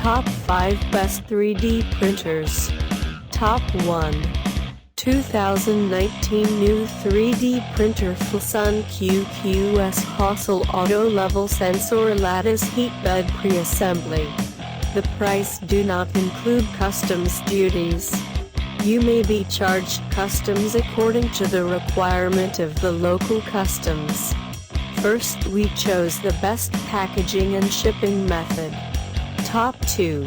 Top 5 Best 3D Printers. Top 1. 2019 New 3D Printer Flsun QQS Kossel Auto Level Sensor Lattice HeatBed Pre-Assembly. The price do not include customs duties. You may be charged customs according to the requirement of the local customs. First, we chose the best packaging and shipping method. Top 2.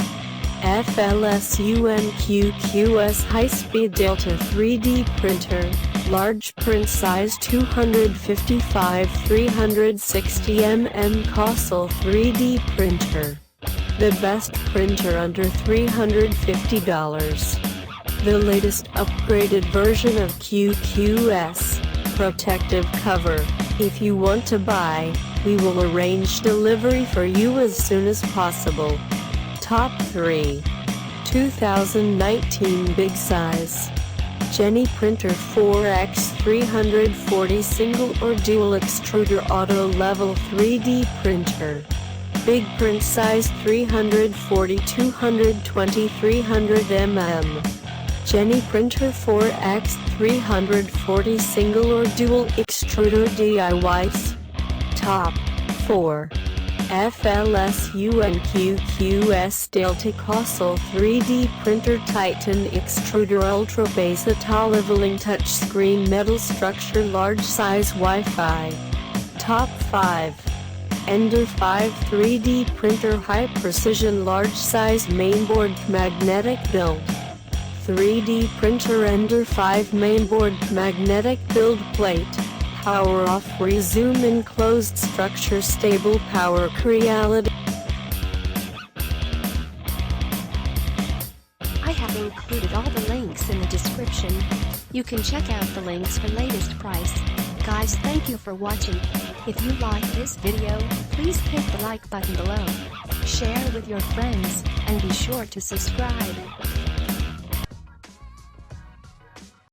Flsun QQS High-Speed Delta 3D Printer, Large Print Size 255-360 Kossel 3D Printer. The best printer under $350. The latest upgraded version of QQS, protective cover. If you want to buy, we will arrange delivery for you as soon as possible. Top 3. 2019 Big Size Jenny Printer 4x340 Single or Dual Extruder Auto Level 3D Printer. Big print size 340-220 300 mm. Jenny Printer 4x340 Single or Dual Extruder DIYs. Top 4. Flsun QQS Delta Kossel 3D Printer Titan Extruder Ultrabase Autoleveling Touchscreen Metal Structure Large Size Wi-Fi. Top 5. Ender 5 3D Printer High Precision Large Size Mainboard Cmagnetic Build. 3D Printer Ender 5 Mainboard Cmagnetic Build Plate. Power off, resume enclosed structure, stable power reality. I have included all the links in the description. You can check out the links for latest price. Guys, thank you for watching. If you like this video, please hit the like button below. Share with your friends, and be sure to subscribe.